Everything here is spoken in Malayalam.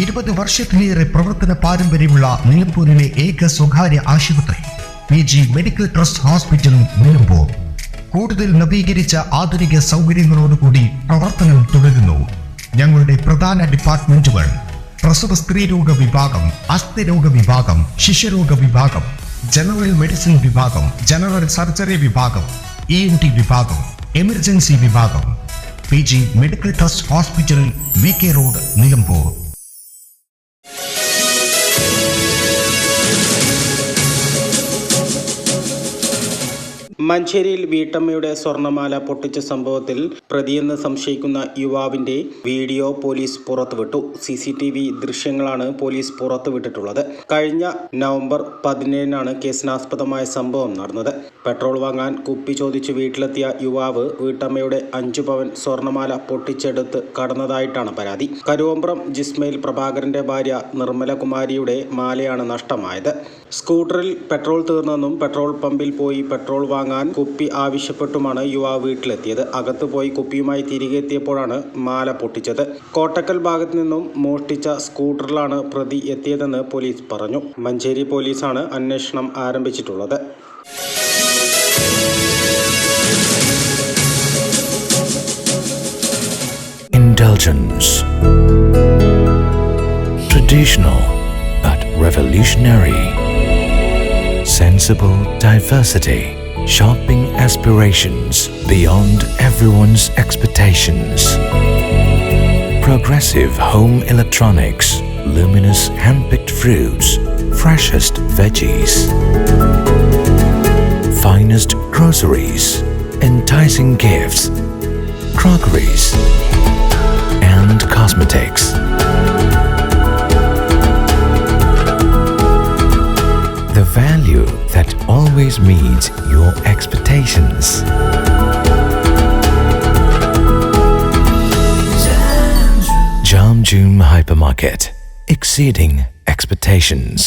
20 വർഷത്തിലേറെ പ്രവർത്തന പാരമ്പര്യമുള്ള നിലമ്പൂരിലെ ഏക സ്വകാര്യ ആശുപത്രി PG medical trust hospital Nilambur കൂടുതൽ നവീകരിച്ച ആധുനിക സൗകര്യങ്ങളോടുകൂടി പ്രവർത്തനം തുടരുന്നു. ഞങ്ങളുടെ പ്രധാന ഡിപ്പാർട്ട്മെന്റുകൾ: പ്രസവ സ്ത്രീരോഗ വിഭാഗം, അസ്ഥിരോഗ വിഭാഗം, ശിശുരോഗ വിഭാഗം, ജനറൽ മെഡിസിൻ വിഭാഗം, ജനറൽ സർജറി വിഭാഗം, ENT വിഭാഗം, എമർജൻസി വിഭാഗം. PG medical trust hospital, VK road, Nilambur. മഞ്ചേരിയിൽ വീട്ടമ്മയുടെ സ്വർണ്ണമാല പൊട്ടിച്ച സംഭവത്തിൽ പ്രതിയെന്ന് സംശയിക്കുന്ന യുവാവിന്റെ വീഡിയോ പോലീസ് പുറത്തുവിട്ടു. CCTV ദൃശ്യങ്ങളാണ് പോലീസ് പുറത്തുവിട്ടിട്ടുള്ളത്. കഴിഞ്ഞ നവംബർ 17-നാണ് കേസിനാസ്പദമായ സംഭവം നടന്നത്. പെട്രോൾ വാങ്ങാൻ കുപ്പി ചോദിച്ച് വീട്ടിലെത്തിയ യുവാവ് വീട്ടമ്മയുടെ 5 പവൻ സ്വർണ്ണമാല പൊട്ടിച്ചെടുത്ത് കടന്നതായിട്ടാണ് പരാതി. കരുവമ്പ്രം ജിസ്മയിൽ പ്രഭാകരന്റെ ഭാര്യ നിർമ്മലകുമാരിയുടെ മാലയാണ് നഷ്ടമായത്. സ്കൂട്ടറിൽ പെട്രോൾ തീർന്നെന്നും പെട്രോൾ പമ്പിൽ പോയി പെട്രോൾ വാങ്ങാൻ കുപ്പി ആവശ്യപ്പെട്ടുമാണ് യുവാവ് വീട്ടിലെത്തിയത്. അകത്ത് പോയി കുപ്പിയുമായി തിരികെ എത്തിയപ്പോഴാണ് മാല പൊട്ടിച്ചത്. കോട്ടക്കൽ ഭാഗത്ത് നിന്നും മോഷ്ടിച്ച സ്കൂട്ടറിലാണ് പ്രതി എത്തിയതെന്ന് പോലീസ് പറഞ്ഞു. മഞ്ചേരി പോലീസാണ് അന്വേഷണം ആരംഭിച്ചിട്ടുള്ളത്. Indulgence. Traditional but revolutionary. Sensible diversity. Shopping aspirations beyond everyone's expectations. Progressive home electronics. Luminous hand-picked fruits. Freshest veggies. Finest groceries. Enticing gifts. Crockeries. And cosmetics. The value that always meets your expectations. Jamjoom Hypermarket, exceeding expectations.